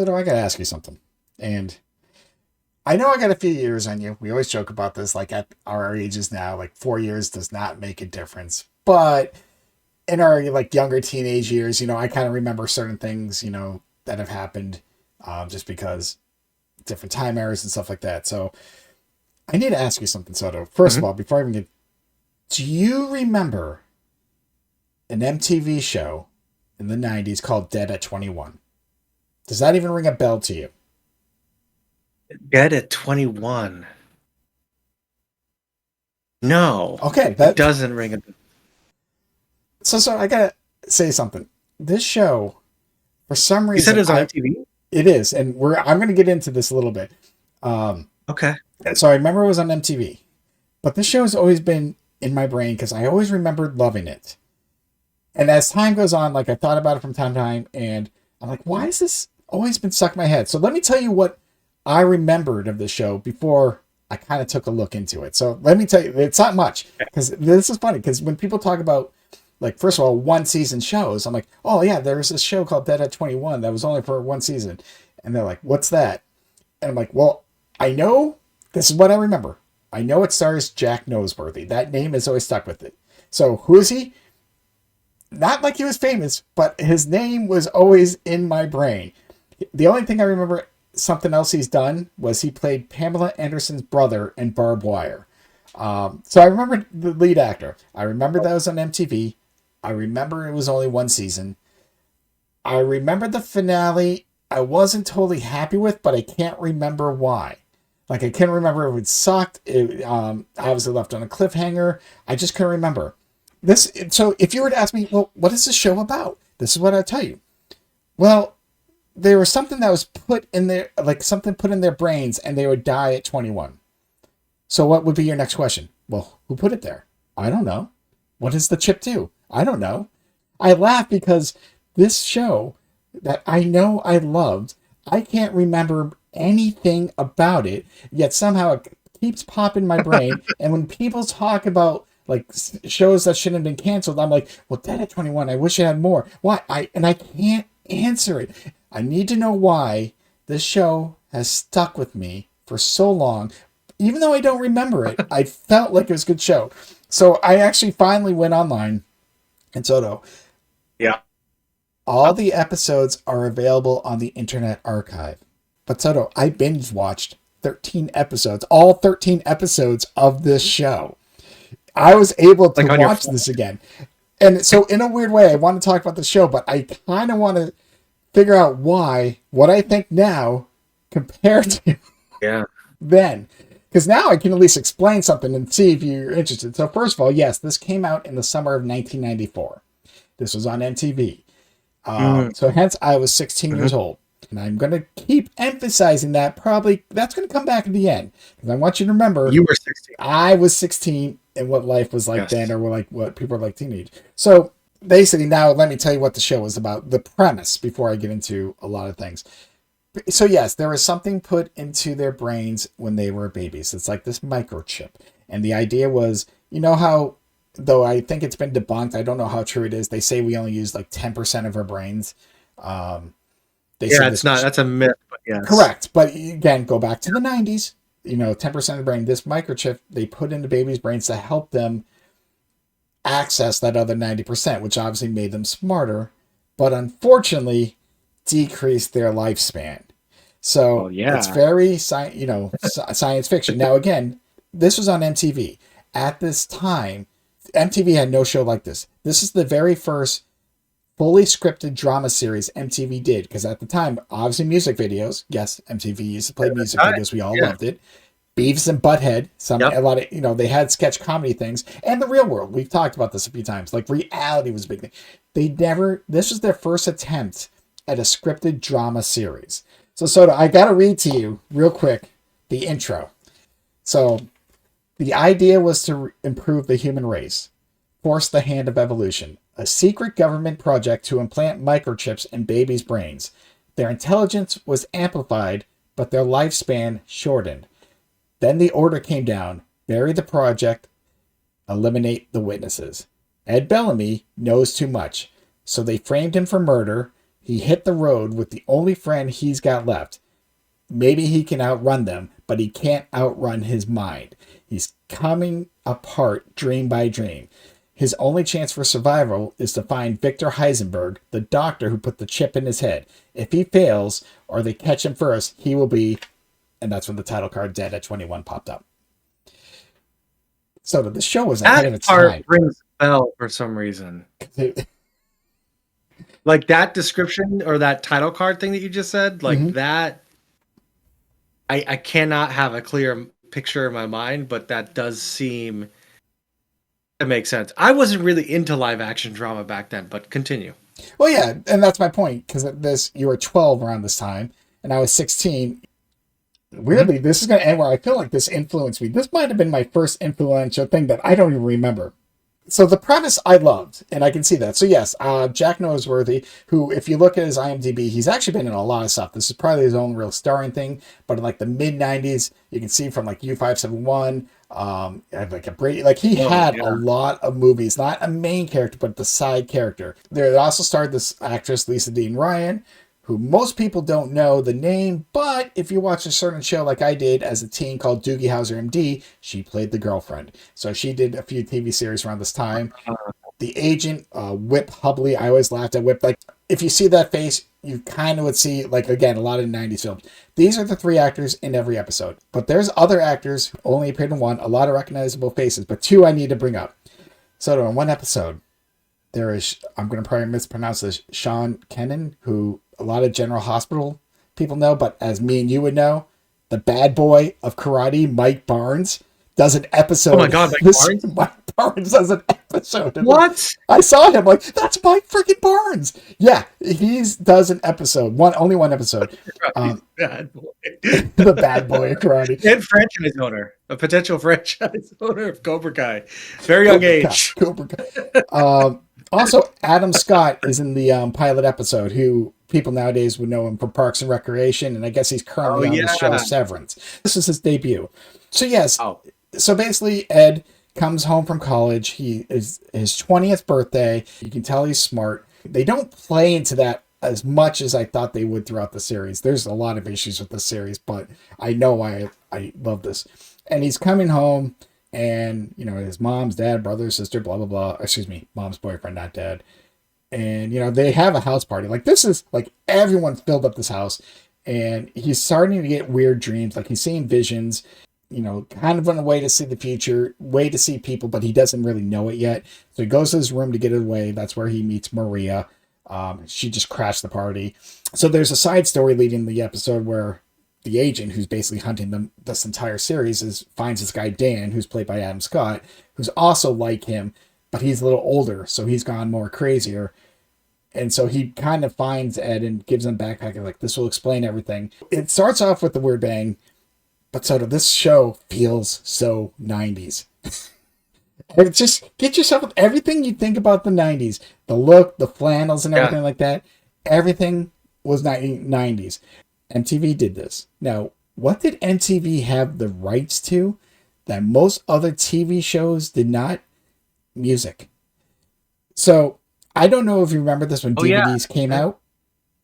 So, I got to ask you something. And I know I got a few years on you. We always joke about this, like at our ages now, like 4 years does not make a difference. But in our like younger teenage years, I kind of remember certain things, that have happened, just because different time eras and stuff like that. So I need to ask you something, Soto. First of Mhm. all, before I even get, do you remember an MTV show in the '90s called Dead at 21? Does that even ring a bell to you? Dead at 21. No, Okay, it that doesn't ring a. so I gotta say something. This show, for some You said it reason, was on MTV? it is, and I'm gonna get into this a little bit. Um, Okay. so I remember it was on MTV, but this show has always been in my brain because I always remembered loving it. And as time goes on, like I thought about it from time to time, and I'm like, why has this always been stuck in my head? So let me tell you what I remembered of the show before I kind of took a look into it. So let me tell you, it's not much because this is funny because when people talk about, like, first of all, one season shows, I'm like, oh yeah, there's this show called Dead at 21 that was only for one season, and they're like, what's that? And I'm like, well, I know this is what I remember. I know it stars Jack Noseworthy. That name has always stuck with it. So who is he? Not like he was famous, but his name was always in my brain. The only thing I remember something else he's done was he played Pamela Anderson's brother in Barbed Wire. So I remember the lead actor. I remember that was on MTV. I remember it was only one season. I remember the finale. I wasn't totally happy with, but I can't remember why. Like I can't remember if it sucked. It obviously left on a cliffhanger. I just couldn't remember this. So if you were to ask me, well, what is this show about? This is what I'd tell you. Well, there was something that was put in their, like something put in their brains, and they would die at 21. So what would be your next question? Well, who put it there? I don't know. What does the chip do? I don't know. I laugh because this show that I know I loved, I can't remember anything about it, yet somehow it keeps popping in my brain. And when people talk about like shows that shouldn't have been canceled, I'm like, well, Dead at 21, I wish it had more. Why? I can't answer it. I need to know why this show has stuck with me for so long. Even though I don't remember it, I felt like it was a good show. So I actually finally went online, and Soto, Yeah. all the episodes are available on the Internet Archive. But Soto, I binge watched 13 episodes, all 13 episodes of this show. I was able to Like on your watch phone. this again. And so, in a weird way, I want to talk about the show, but I kind of want to figure out why, what I think now compared to Yeah. then. Because now I can at least explain something and see if you're interested. So, first of all, yes, this came out in the summer of 1994. This was on MTV. Mm-hmm. So hence I was 16 years old. And I'm going to keep emphasizing that. Probably that's going to come back at the end. Because I want you to remember You were 16. I was 16 and what life was like then, Yes. or like what people are like teenage. So basically now let me tell you what the show was about. The premise before I get into a lot of things. So yes, there was something put into their brains when they were babies. It's like this microchip. And the idea was, you know how, though I think it's been debunked, I don't know how true it is. They say we only use like 10% of our brains. Um, they say Yeah, it's this not. That's a myth, but yes. correct, but again, go back to the '90s. 10% of the brain. This microchip they put into babies' brains to help them access that other 90%, which obviously made them smarter, but unfortunately decreased their lifespan. Well, So it's yeah. very science fiction. Now again, this was on MTV. At this time, MTV had no show like this. This is the very first fully scripted drama series MTV did, because at the time, obviously music videos. Yes, MTV used to play music Hi. videos. We all Yeah. loved it. Beavis and Butthead, Yep. a lot of they had sketch comedy things, and the real world. We've talked about this a few times. Like reality was a big thing. They never. This was their first attempt at a scripted drama series. So Soda, I gotta read to you real quick the intro. So the idea was to improve the human race, force the hand of evolution, a secret government project to implant microchips in babies' brains. Their intelligence was amplified, but their lifespan shortened. Then the order came down: bury the project, eliminate the witnesses. Ed Bellamy knows too much, so they framed him for murder. He hit the road with the only friend he's got left. Maybe he can outrun them, but he can't outrun his mind. He's coming apart dream by dream. His only chance for survival is to find Victor Heisenberg, the doctor who put the chip in his head. If he fails, or they catch him first, he will be, and that's when the title card Dead at 21 popped up. So the show was ahead of its time. That part rings a bell for some reason. Like that description or that title card thing that you just said, like that, I cannot have a clear picture in my mind, but that does seem to make sense. I wasn't really into live action drama back then, but continue. Well, yeah, and that's my point, because you were 12 around this time, and I was 16. Weirdly, this is going to end where I feel like this influenced me. This might have been my first influential thing that I don't even remember. So the premise I loved, and I can see that. So yes, Jack Noseworthy, who, if you look at his IMDb, he's actually been in a lot of stuff. This is probably his own real starring thing, but in like the mid-90s, you can see from like U571, like a Brady, like he had a lot of movies, not a main character, but the side character. There also starred this actress, Lisa Dean Ryan, who most people don't know the name, but if you watch a certain show like I did as a teen called Doogie Howser MD, she played the girlfriend. So she did a few TV series around this time. The agent, Whip Hubley, I always laughed at Whip. Like, if you see that face, you kind of would see, like, again, a lot of 90s films. These are the three actors in every episode. But there's other actors who only appeared in one, a lot of recognizable faces, but two I need to bring up. So in one episode, there is, I'm going to probably mispronounce this, Sean Kenan, who a lot of General Hospital people know, but as me and you would know, the bad boy of karate, Mike Barnes, does an episode. Oh my God, Mike Barnes? Mike Barnes does an episode. What? I saw him like, that's Mike freaking Barnes. Yeah, he does an episode. Only one episode. Bad boy. The bad boy of karate. And franchise owner. A potential franchise owner of Cobra Kai. Very young age. Cobra Kai. Also, Adam Scott is in the pilot episode, who people nowadays would know him from Parks and Recreation, and I guess he's currently on the show Severance. This is his debut. So yes, so basically Ed comes home from college. He is his 20th birthday. You can tell he's smart. They don't play into that as much as I thought they would throughout the series. There's a lot of issues with the series, but I know I love this. And he's coming home, and, you know, his mom's dad, brother, sister, blah, blah, blah. Excuse me, mom's boyfriend, not dad. And, you know, they have a house party. Like, this is, like, everyone filled up this house. And he's starting to get weird dreams. Like, he's seeing visions, you know, kind of on a way to see the future, way to see people, but he doesn't really know it yet. So he goes to his room to get it away. That's where he meets Maria. She just crashed the party. So there's a side story leading the episode where the agent, who's basically hunting them this entire series, finds this guy Dan, who's played by Adam Scott, who's also like him, but he's a little older, so he's gone more crazier. And so he kind of finds Ed and gives him a backpack, and like, this will explain everything. It starts off with the word bang, but so this show feels so 90s. And just get yourself with everything you think about the 90s, the look, the flannels and everything like that. Everything was 90s. MTV did this. Now, what did MTV have the rights to that most other TV shows did not? Music. So I don't know if you remember this when DVDs came out.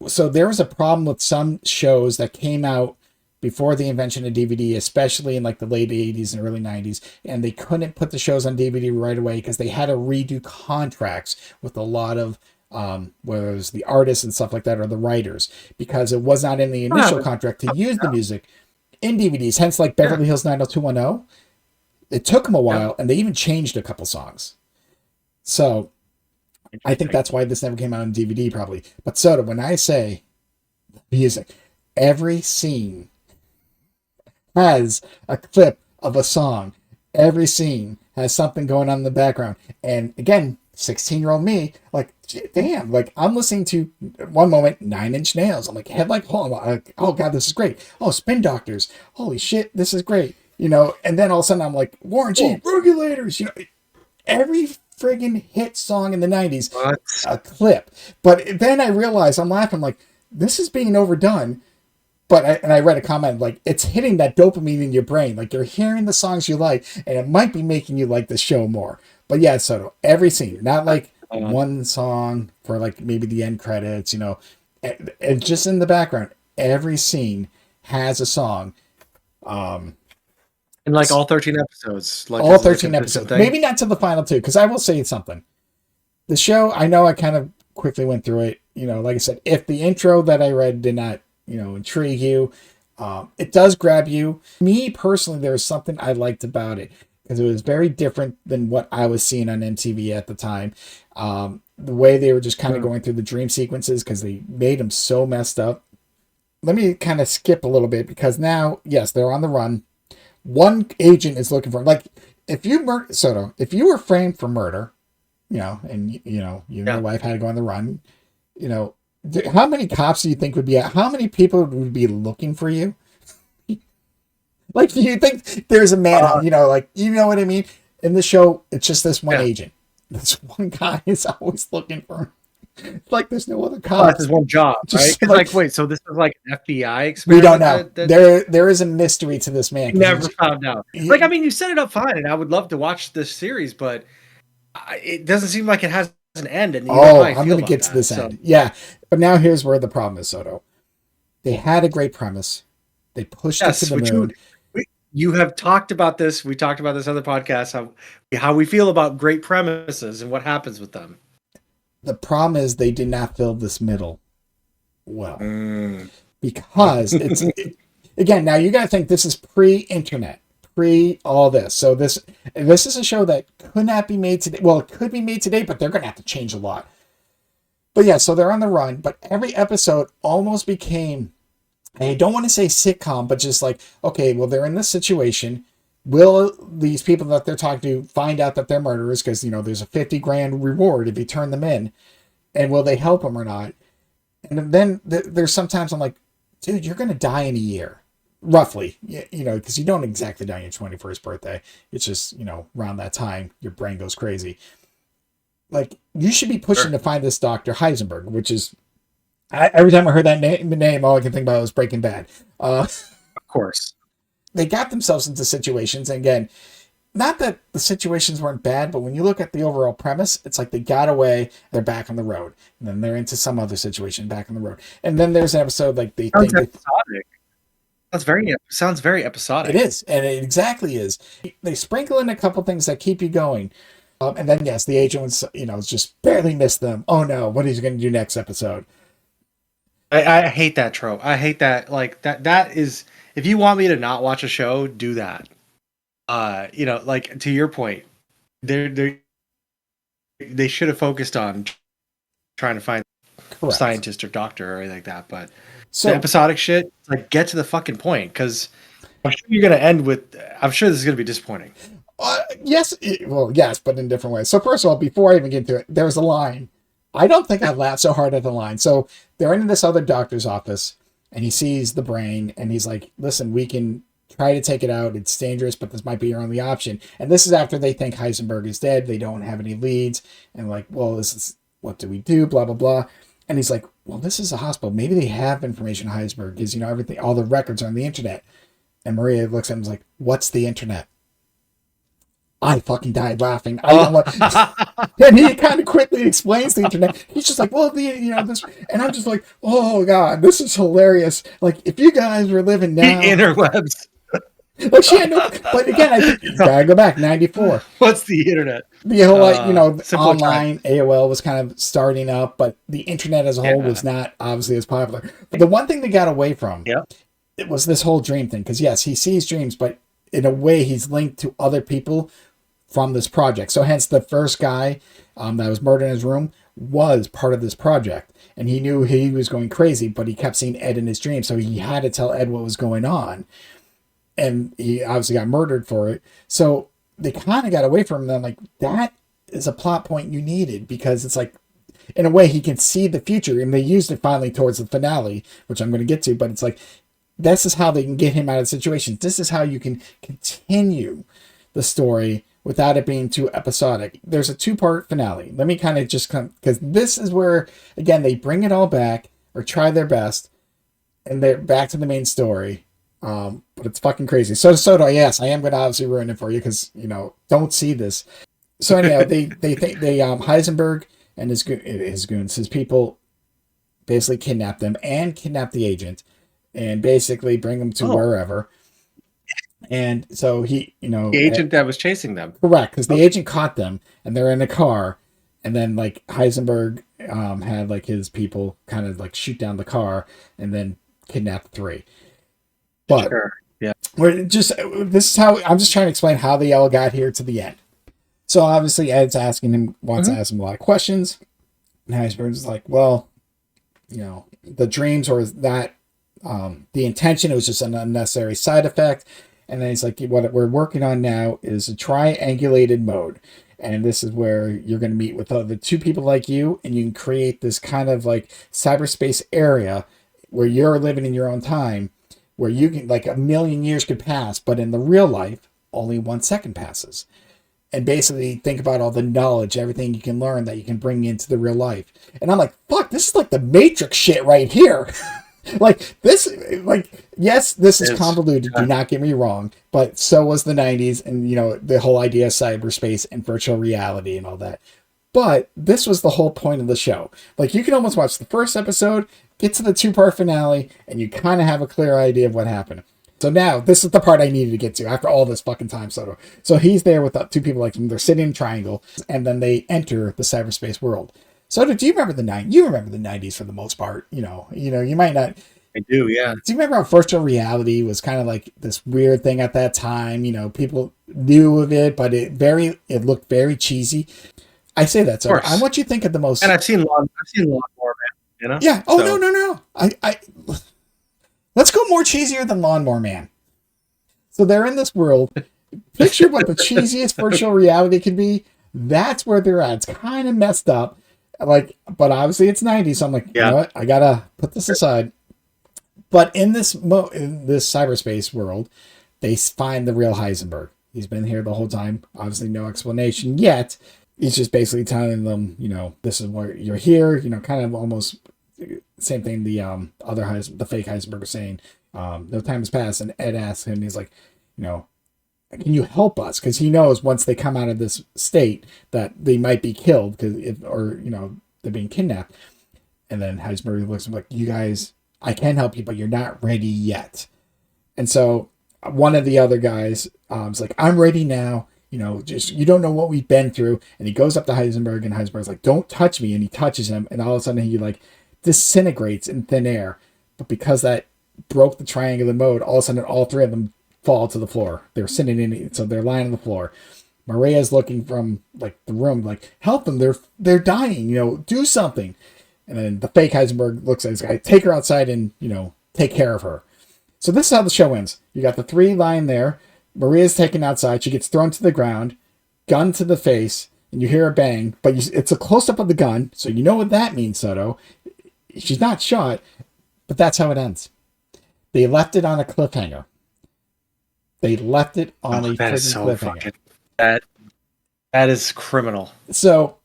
So there was a problem with some shows that came out before the invention of DVD, especially in like the late 80s and early 90s, and they couldn't put the shows on DVD right away because they had to redo contracts with a lot of whether it was the artists and stuff like that or the writers, because it was not in the initial contract to use the music in DVDs. Hence, like Beverly Hills 90210, it took them a while, and they even changed a couple songs. So I think that's why this never came out on DVD, probably. But Soda, when I say music, every scene has a clip of a song. Every scene has something going on in the background. And again, 16-year-old me, like, damn, like, I'm listening to, one moment, Nine Inch Nails. I'm like, Headlight Hole. Like, oh, God, this is great. Oh, Spin Doctors. Holy shit, this is great. You know, and then all of a sudden I'm like, Warren G, Regulators. You know, every friggin' hit song in the 90s, a clip. But then I realized, I'm laughing, like, this is being overdone. But I read a comment, like, it's hitting that dopamine in your brain. Like, you're hearing the songs you like, and it might be making you like the show more. But yeah, so every scene, not like one song for like maybe the end credits, you know, And just in the background, every scene has a song. In like all 13 episodes. Like All this is a 13 consistent episodes. thing. Maybe not to the final two, because I will say something. The show, I know I kind of quickly went through it. You know, like I said, if the intro that I read did not, intrigue you, it does grab you. Me personally, there was something I liked about it because it was very different than what I was seeing on MTV at the time. The way they were just kind of going through the dream sequences because they made them so messed up. Let me kind of skip a little bit because now, yes, they're on the run. One agent is looking for, like, if you were framed for murder, and your wife had to go on the run, how many cops do you think would be how many people would be looking for you? Like, do you think there's a man, you know what I mean? In the show, it's just this one agent. This one guy is always looking for him. Like, there's no other cops. That's his one job, right? It's like, wait, so this is like an FBI experiment? We don't know. There is a mystery to this man. Never found out. Like, I mean, you set it up fine, and I would love to watch this series, but it doesn't seem like it has an end. And I'm going to get to this end. Yeah, but now here's where the problem is, Soto. They had a great premise. They pushed it to the moon. You have talked about this. We talked about this on the podcast, how we feel about great premises and what happens with them. The problem is they did not fill this middle well. Because again, now you got to think this is pre-internet, all this. So this is a show that could not be made today. Well, it could be made today, but they're going to have to change a lot. But yeah, so they're on the run, but every episode almost became, I don't want to say sitcom, but just like, okay, well, they're in this situation. Will these people that they're talking to find out that they're murderers? Because, there's a $50,000 reward if you turn them in. And will they help them or not? And then there's sometimes I'm like, dude, you're going to die in a year. Roughly. Because you don't exactly die on your 21st birthday. It's just, around that time, your brain goes crazy. Like, you should be pushing to find this Dr. Heisenberg, which is, every time I heard that name, all I can think about was Breaking Bad. Of course. They got themselves into situations, and again, not that the situations weren't bad, but when you look at the overall premise, it's like they got away, they're back on the road, and then they're into some other situation back on the road. And then there's an episode like they think episodic. Sounds very episodic. It is, and it exactly is. They sprinkle in a couple things that keep you going. And then, yes, the agent was, just barely missed them. Oh no, what is he going to do next episode? I hate that trope. I hate that. Like, that is, if you want me to not watch a show, do that. Like, to your point, they should have focused on trying to find a scientist or doctor or anything like that. But the episodic shit, like, get to the fucking point, because I'm sure you're going to end with, I'm sure this is going to be disappointing. Yes, but in different ways. So first of all, before I even get into it, there's a line. I don't think I laughed so hard at the line. So they're in this other doctor's office, and he sees the brain, and he's like, listen, we can try to take it out. It's dangerous, but this might be your only option. And this is after they think Heisenberg is dead. They don't have any leads. And like, well, this is, what do we do? Blah, blah, blah. And he's like, well, this is a hospital. Maybe they have information on Heisenberg because, everything, all the records are on the internet. And Maria looks at him and is like, what's the internet? I fucking died laughing. And he kind of quickly explains the internet. He's just like, well, this, and I'm just like, oh god, this is hilarious. Like, if you guys were living now, the interwebs. Like, she had no, but again, I think you gotta go back, 94. What's the internet? The whole, online AOL was kind of starting up, but the internet as a whole was not obviously as popular. But the one thing they got away from, it was this whole dream thing. Because yes, he sees dreams, but in a way, he's linked to other people from this project. So hence the first guy that was murdered in his room was part of this project. And he knew he was going crazy, but he kept seeing Ed in his dreams. So he had to tell Ed what was going on. And he obviously got murdered for it. So they kind of got away from them. Like, that is a plot point you needed, because it's like, in a way, he can see the future. And they used it finally towards the finale, which I'm going to get to. But it's like, this is how they can get him out of situations. This is how you can continue the story without it being too episodic. There's a 2-part finale. Let me kind of just come, because this is where, again, they bring it all back, or try their best, and they're back to the main story. But it's fucking crazy. So yes, I am going to obviously ruin it for you, because, don't see this. So anyhow, they Heisenberg and his goons, his people, basically kidnap them and kidnap the agent and basically bring them to wherever. And so he, the agent that was chasing them. Correct, because the agent caught them and they're in a car, and then like Heisenberg had like his people kind of like shoot down the car and then kidnap the three. But Sure. Yeah. we're just this is how I'm just trying to explain how they all got here to the end. So obviously Ed's asking him, wants to ask him a lot of questions. And Heisenberg's like, well, the dreams or that the intention, it was just an unnecessary side effect. And then he's like, what we're working on now is a triangulated mode. And this is where you're going to meet with the two people like you, and you can create this kind of like cyberspace area where you're living in your own time, where you can, like, a million years could pass, but in the real life, only 1 second passes. And basically think about all the knowledge, everything you can learn that you can bring into the real life. And I'm like, fuck, this is like the Matrix shit right here. Like this, like, yes, this is convoluted. Do not get me wrong, but so was the 90s, and the whole idea of cyberspace and virtual reality and all that. But this was the whole point of the show. Like, you can almost watch the first episode, get to the 2-part finale, and you kind of have a clear idea of what happened. So now, this is the part I needed to get to after all this fucking time, Soto. So he's there with the two people like him. They're sitting in a triangle, and then they enter the cyberspace world. So do you remember the 90s? You remember the 90s for the most part. You might not. I do, yeah. Do you remember how virtual reality was kind of like this weird thing at that time? People knew of it, but it looked very cheesy. I say that, so I want you to think of the most. And I've seen Lawnmower Man. Yeah. Oh, so. No. I let's go more cheesier than Lawnmower Man. So they're in this world. Picture what the cheesiest virtual reality could be. That's where they're at. It's kind of messed up. Like, but obviously it's 90s, so I'm like, you know what? I gotta put this aside. But in this cyberspace world, they find the real Heisenberg. He's been here the whole time. Obviously, no explanation yet. He's just basically telling them, this is why you're here. Kind of almost same thing the the fake Heisenberg was saying. No time has passed, and Ed asks him. He's like, can you help us? Because he knows once they come out of this state that they might be killed they're being kidnapped. And then Heisenberg looks at him like, you guys, I can help you, but you're not ready yet. And so one of the other guys is like, I'm ready now. Just, you don't know what we've been through. And he goes up to Heisenberg, and Heisenberg's like, don't touch me. And he touches him, and all of a sudden he like disintegrates in thin air. But because that broke the triangular mode, all of a sudden all three of them fall to the floor. They're sitting in it, so they're lying on the floor. Maria's looking from like the room, like, help them, they're dying, do something. And then the fake Heisenberg looks at this guy, take her outside and take care of her. So this is how the show ends. You got the three lying there. Maria's taken outside. She gets thrown to the ground, gun to the face, and you hear a bang. But it's a close up of the gun, so you know what that means, Soto. She's not shot, but that's how it ends. They left it on a cliffhanger. They left it on a cliffhanger. That is criminal. So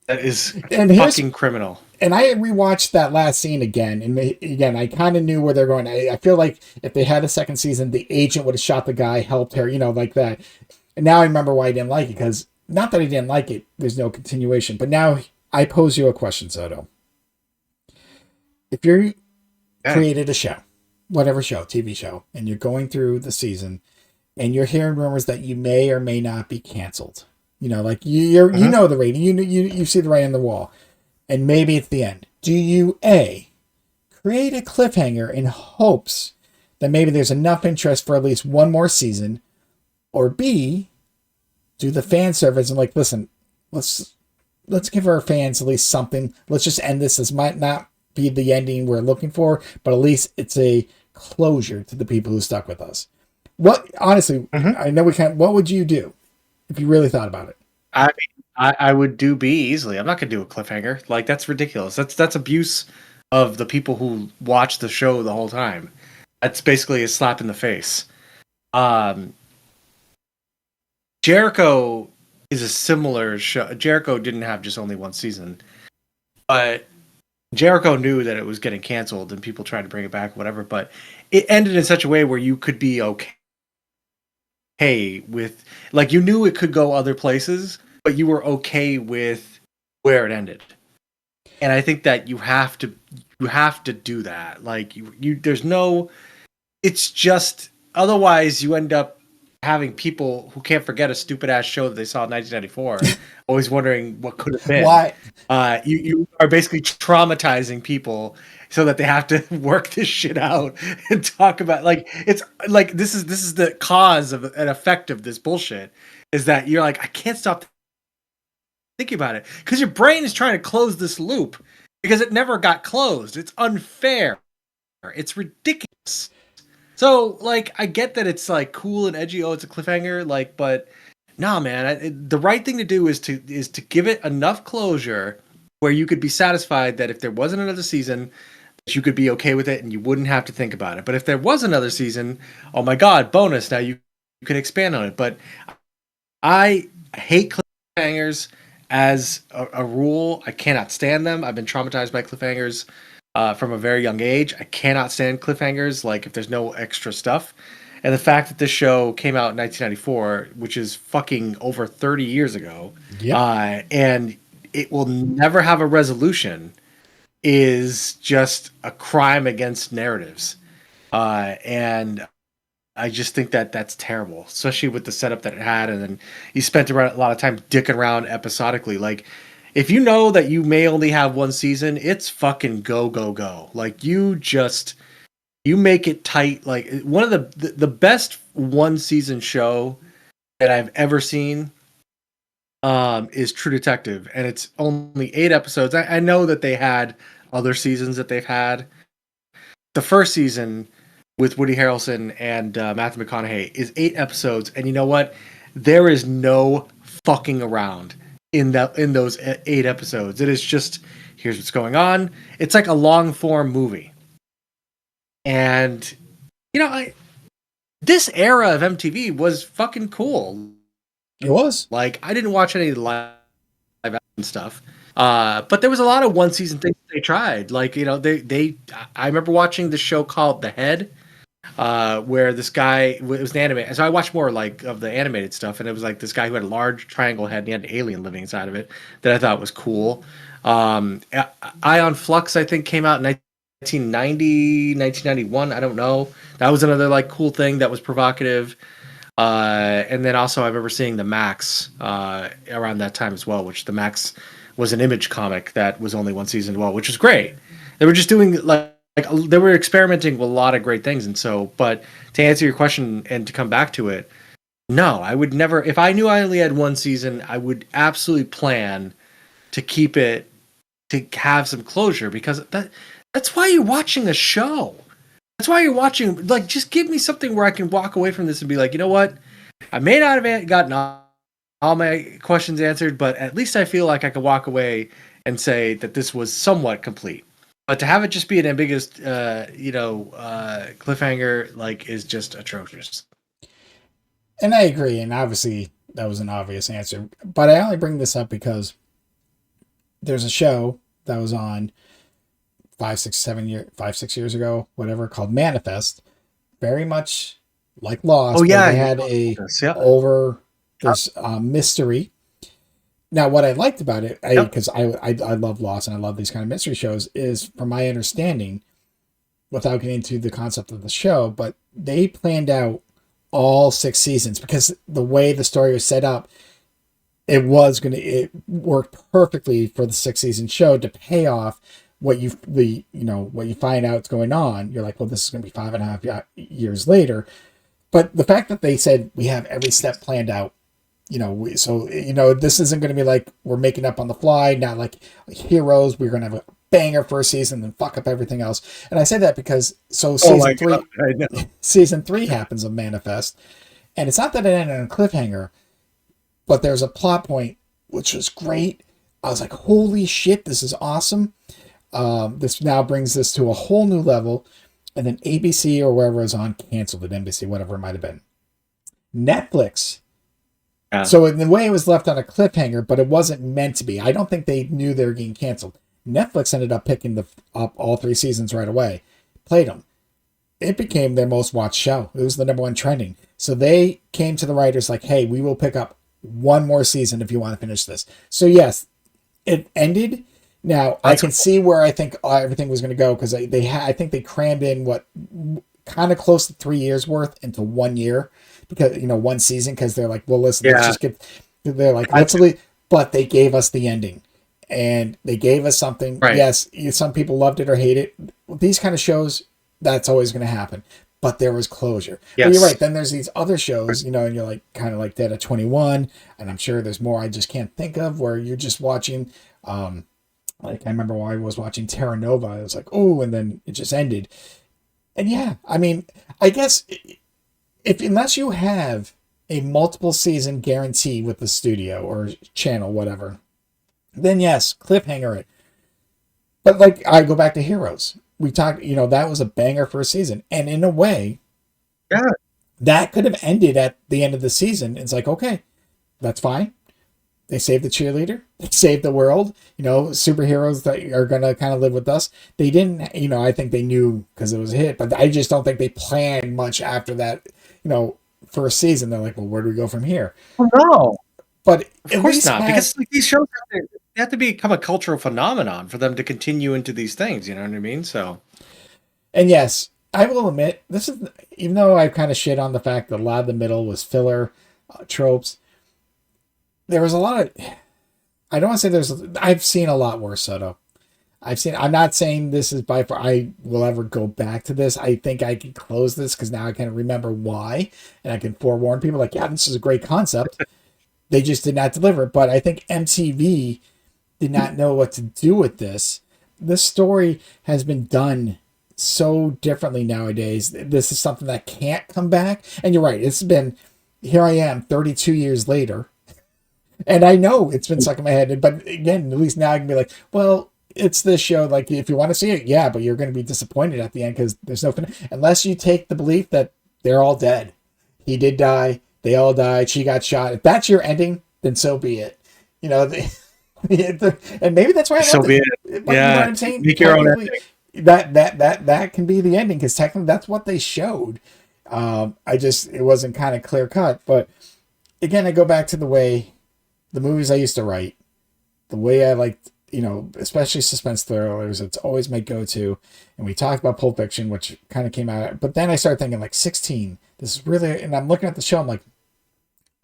that is fucking criminal. And I rewatched that last scene again, and again, I kind of knew where they're going. I feel like if they had a second season, the agent would have shot the guy, helped her, like that. And now I remember why I didn't like it, because not that I didn't like it, there's no continuation. But now I pose you a question, Soto. If you created a show, whatever show, TV show, and you're going through the season, and you're hearing rumors that you may or may not be canceled, like you know the rating, you see the writing on the wall, and maybe it's the end. Do you A, create a cliffhanger in hopes that maybe there's enough interest for at least one more season, or B, do the fan service and like, listen, let's give our fans at least something. Let's just end this. This might not be the ending we're looking for, but at least it's a closure to the people who stuck with us. What, honestly, I know we can't. What would you do if you really thought about it? I would do B easily. I'm not gonna do a cliffhanger. Like, that's ridiculous. That's abuse of the people who watch the show the whole time. That's basically a slap in the face. Jericho is a similar show. Jericho didn't have just only one season, but Jericho knew that it was getting canceled and people tried to bring it back, whatever. But it ended in such a way where you could be okay with, like, you knew it could go other places, but you were okay with where it ended. And I think that you have to You have to do that. Like you there's no. It's just otherwise you end up having people who can't forget a stupid ass show that they saw in 1994, always wondering what could have been. Why? You are basically traumatizing people so that they have to work this shit out and talk about like it's like this is the cause of an effect of this bullshit is that you're like I can't stop thinking about it because your brain is trying to close this loop because it never got closed. It's unfair. It's ridiculous. So, like, I get that it's like cool and edgy. Oh, it's a cliffhanger. Like, but nah, man. The right thing to do is to give it enough closure where you could be satisfied that if there wasn't another season, that you could be okay with it and you wouldn't have to think about it. But if there was another season, oh my god, bonus! Now you can expand on it. But I hate cliffhangers as a rule. I cannot stand them. I've been traumatized by cliffhangers from a very young age. I cannot stand cliffhangers, like if there's no extra stuff. And the fact that this show came out in 1994, which is fucking over 30 years ago, and it will never have a resolution, is just a crime against narratives. And I just think that that's terrible, especially with the setup that it had. And then you spent a lot of time dicking around episodically. Like, if you know that you may only have one season, it's fucking go, go, go. Like, you make it tight. Like, one of the best one season show that I've ever seen is True Detective. And it's only 8 episodes. I know that they had other seasons that they've had. The first season with Woody Harrelson and Matthew McConaughey is 8 episodes. And you know what? There is no fucking around in those 8 episodes. It is just, here's what's going on. It's like a long form movie. And you know, this era of MTV was fucking cool. It was. Like, I didn't watch any of the live action stuff. But there was a lot of one season things they tried. Like, you know, I remember watching the show called The Head, where this guy, it was an anime. So I watched more like of the animated stuff, and it was like this guy who had a large triangle head and he had an alien living inside of it that I thought was cool. Ion Flux, I think, came out in 1990, 1991. I don't know. That was another like cool thing that was provocative. And then also I remember seeing the Max around that time as well, which the Max was an Image comic that was only one season as well, which was great. They were just doing like they were experimenting with a lot of great things. And so, but to answer your question and to come back to it, no, I would never, if I knew I only had one season, I would absolutely plan to keep it, to have some closure, because that's why you're watching a show. That's why you're watching, like, just give me something where I can walk away from this and be like, you know what? I may not have gotten all my questions answered, but at least I feel like I could walk away and say that this was somewhat complete. But to have it just be an ambiguous, cliffhanger, like, is just atrocious. And I agree, and obviously that was an obvious answer. But I only bring this up because there's a show that was on 5-6 years ago, whatever, called Manifest. Very much like Lost. Oh yeah, they had over this mystery. Now, what I liked about it, because I love Lost and I love these kind of mystery shows, is from my understanding, without getting into the concept of the show, but they planned out all 6 seasons because the way the story was set up, it worked perfectly for the 6-season show to pay off what you find out is going on. You're like, well, this is going to be 5.5 years later. But the fact that they said we have every step planned out, this isn't going to be like we're making up on the fly, not like Heroes. We're going to have a banger first season and fuck up everything else. And I say that because season 3 happens of Manifest, and it's not that it ended on a cliffhanger, but there's a plot point which was great. I was like, holy shit, this is awesome. This now brings this to a whole new level. And then ABC or wherever it was on canceled it. NBC, whatever it might have been. Netflix. Yeah. So in the way it was left on a cliffhanger, but it wasn't meant to be. I don't think they knew they were getting canceled. Netflix ended up picking up all 3 seasons right away. Played them. It became their most watched show. It was the number 1 trending. So they came to the writers like, hey, we will pick up one more season if you want to finish this. So yes, it ended Now I That's can see where I think everything was going to go because I think they crammed in what kind of close to 3 years worth into 1 year because one season because they're like, well, listen, let's yeah. just get. They're like, let's That's leave, but they gave us the ending, and they gave us something. right. Yes, some people loved it or hate it. These kind of shows, that's always going to happen. But there was closure. But you're right. Yes. Then there's these other shows, and you're like kind of like Dead at 21, and I'm sure there's more I just can't think of where you're just watching. Like I remember when I was watching Terra Nova, I was like, oh, and then it just ended. And yeah, I mean, I guess if unless you have a multiple season guarantee with the studio or channel, whatever, then yes, cliffhanger it. But like I go back to Heroes. We talked, that was a banger for a season. And in a way, Yeah. that could have ended at the end of the season. It's like, okay, that's fine. They saved the cheerleader. They saved the world. Superheroes that are going to kind of live with us. They didn't, I think they knew because it was a hit, but I just don't think they planned much after that, first season. They're like, well, where do we go from here? Oh, no. But of course not, because like, these shows have to become a cultural phenomenon for them to continue into these things. You know what I mean? So, and yes, I will admit, this is, even though I kind of shit on the fact that a lot of the middle was filler tropes, there was a lot of, I don't want to say I've seen a lot worse, Soto. I'm not saying this is by far, I will ever go back to this. I think I can close this because now I can remember why, and I can forewarn people like, yeah, this is a great concept. They just did not deliver. But I think MTV did not know what to do with this. This story has been done so differently nowadays. This is something that can't come back. And you're right. It's been, here I am 32 years later. And I know it's been stuck in my head. But again, at least now I can be like, well, it's this show. Like, if you want to see it, yeah, but you're going to be disappointed at the end because there's no unless you take the belief that they're all dead. He did die. They all died. She got shot. If that's your ending, then so be it. And maybe that's why I so be it. Yeah, You know what I'm saying? Make your own ending. That can be the ending because technically that's what they showed. It wasn't kind of clear cut. But again, I go back to the way the movies I used to write, the way I liked, especially suspense thrillers. It's always my go-to. And we talked about Pulp Fiction, which kind of came out. But then I started thinking like 16. This is really, and I'm looking at the show. I'm like,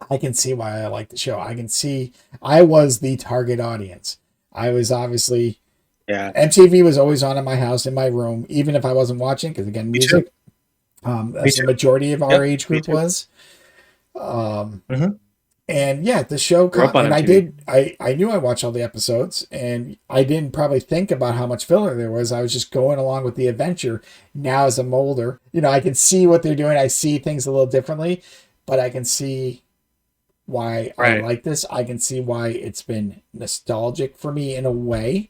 I can see why I like the show. I can see I was the target audience. I was obviously, MTV was always on in my house, in my room, even if I wasn't watching, because again, music, that's the majority of our age group was. And yeah, the show, and I knew I watched all the episodes, and I didn't probably think about how much filler there was. I was just going along with the adventure. Now as I'm older, I can see what they're doing. I see things a little differently, but I can see why I like this. I can see why it's been nostalgic for me in a way,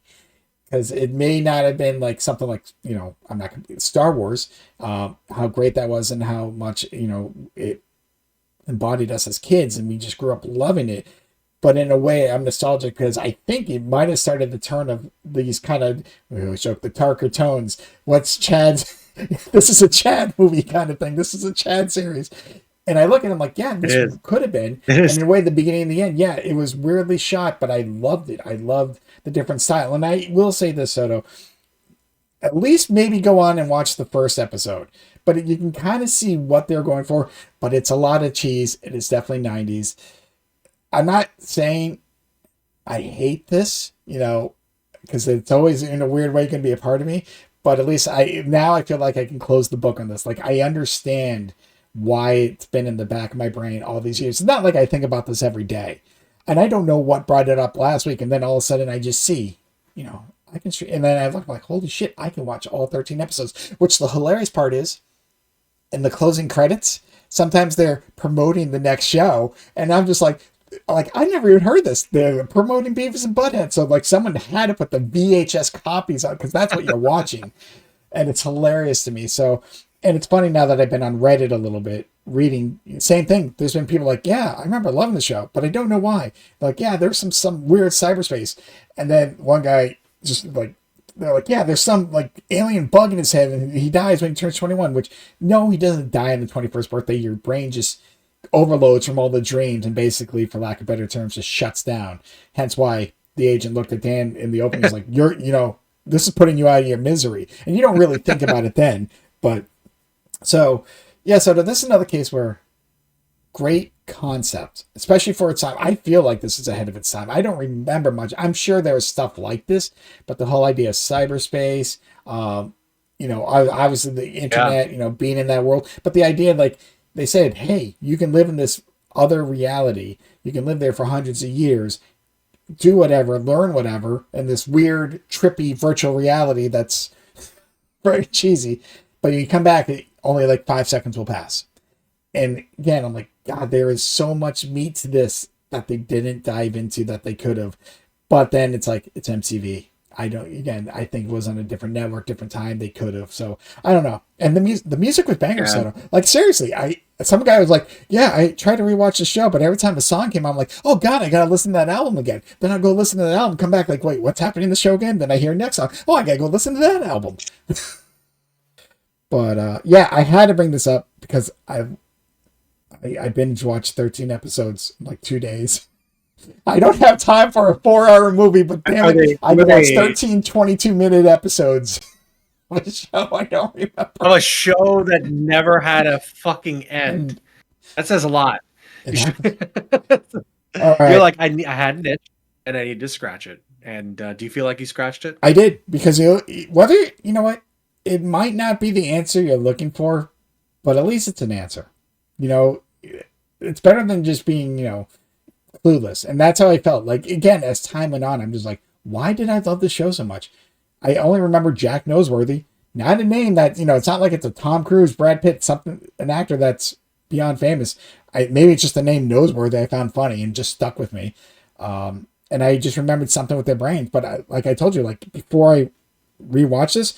because it may not have been like something like, I'm not going to Star Wars, how great that was and how much, it embodied us as kids and we just grew up loving it. But in a way, I'm nostalgic because I think it might have started the turn of these kind of, we always joke, the darker tones. What's Chad's? This is a Chad movie kind of thing. This is a Chad series. And I look at him like, yeah, this could have been. And in a way, the beginning and the end, yeah, it was weirdly shot, but I loved it. I loved the different style. And I will say this, Soto, at least maybe go on and watch the first episode. But you can kind of see what they're going for. But it's a lot of cheese. It is definitely 90s. I'm not saying I hate this, because it's always in a weird way going to be a part of me. But at least I feel like I can close the book on this. Like, I understand why it's been in the back of my brain all these years. It's not like I think about this every day. And I don't know what brought it up last week. And then all of a sudden I just see, I can, and then I look like, holy shit, I can watch all 13 episodes, which the hilarious part is in the closing credits, sometimes they're promoting the next show. And I'm just like, I never even heard this. They're promoting Beavis and Butthead. So like someone had to put the VHS copies on because that's what you're watching. And it's hilarious to me. So, and it's funny now that I've been on Reddit a little bit, reading, same thing. There's been people like, yeah, I remember loving the show, but I don't know why. Like, yeah, there's some weird cyberspace. And then one guy just like, they're like, yeah, there's some like alien bug in his head and he dies when he turns 21, which no, he doesn't die on the 21st birthday. Your brain just overloads from all the dreams and basically, for lack of better terms, just shuts down. Hence why the agent looked at Dan in the opening. He's like, this is putting you out of your misery. And you don't really think about it then. But so, yeah, so this is another case where great concept, especially for its time. I feel like this is ahead of its time. I don't remember much. I'm sure there was stuff like this, but the whole idea of cyberspace, I was in the internet, being in that world. But the idea, like they said, hey, you can live in this other reality. You can live there for hundreds of years, do whatever, learn whatever, in this weird, trippy virtual reality that's very cheesy. But you come back, only like 5 seconds will pass. And again, I'm like, God, there is so much meat to this that they didn't dive into that they could have. But then it's like, it's MTV. I think it was on a different network, different time. They could have. So I don't know. And the music was bangers. Yeah. Like seriously, some guy was like, yeah, I tried to rewatch the show, but every time a song came on, I'm like, oh God, I gotta listen to that album again. Then I'll go listen to that album, come back like, wait, what's happening in the show again? Then I hear next song. Oh, I gotta go listen to that album. But yeah, I had to bring this up because I binge watched 13 episodes in like 2 days. I don't have time for a 4-hour movie, but damn it, I watched 13 22-minute episodes of a show I don't remember. Of a show that never had a fucking end. That says a lot. All right. You're like, I had an itch, and I need to scratch it. And do you feel like you scratched it? I did, because whether, you know what, it might not be the answer you're looking for, but at least it's an answer. It's better than just being, clueless. And that's how I felt. Like, again, as time went on, I'm just like, why did I love this show so much? I only remember Jack Noseworthy. Not a name that, it's not like it's a Tom Cruise, Brad Pitt, an actor that's beyond famous. Maybe it's just the name Noseworthy I found funny and just stuck with me. And I just remembered something with their brains. But like I told you, like before I rewatched this,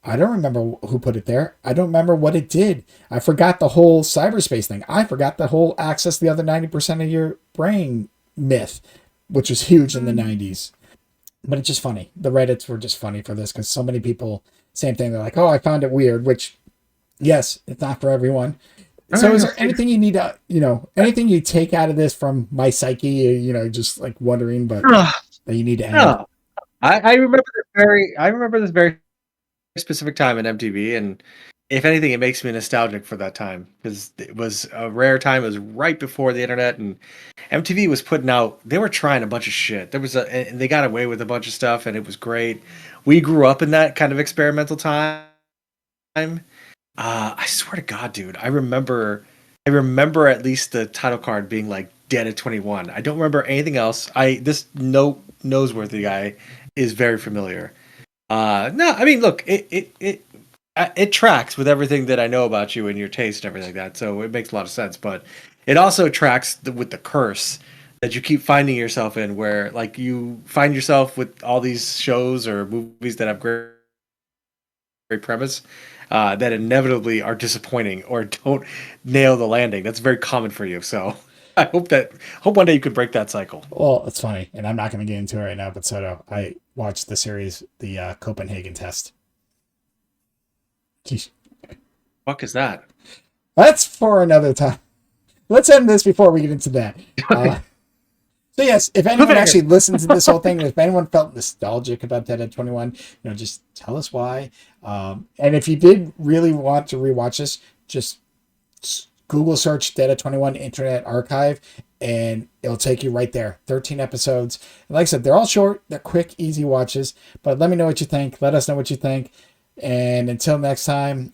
I don't remember who put it there. I don't remember what it did. I forgot the whole cyberspace thing. I forgot the whole access the other 90% of your brain myth, which was huge in the 90s. But it's just funny. The Reddits were just funny for this because so many people, same thing. They're like, oh, I found it weird, which, yes, it's not for everyone. So is there anything you need to, anything you take out of this from my psyche, just like wondering, but that you need to add? No. I remember this very specific time in MTV, and if anything, it makes me nostalgic for that time because it was a rare time. It was right before the internet, and MTV was putting out. They were trying a bunch of shit. And they got away with a bunch of stuff, and it was great. We grew up in that kind of experimental time. I swear to God, dude, I remember at least the title card being like Dead at 21. I don't remember anything else. This Noseworthy guy is very familiar. No, I mean, look, it tracks with everything that I know about you and your taste and everything like that, so it makes a lot of sense. But it also tracks with the curse that you keep finding yourself in, where like you find yourself with all these shows or movies that have great premise that inevitably are disappointing or don't nail the landing. That's very common for you. So I hope one day you could break that cycle. Well, it's funny, and I'm not going to get into it right now, but Soto, I watched the series, the Copenhagen Test. Jeez. Fuck is that? That's for another time. Let's end this before we get into that. So yes, if anyone actually listened to this whole thing, if anyone felt nostalgic about Dead at 21, just tell us why. And if you did really want to rewatch this, just Google search Dead at 21 Internet Archive, and it'll take you right there. 13 episodes. And like I said, they're all short. They're quick, easy watches. But let me know what you think. Let us know what you think. And until next time,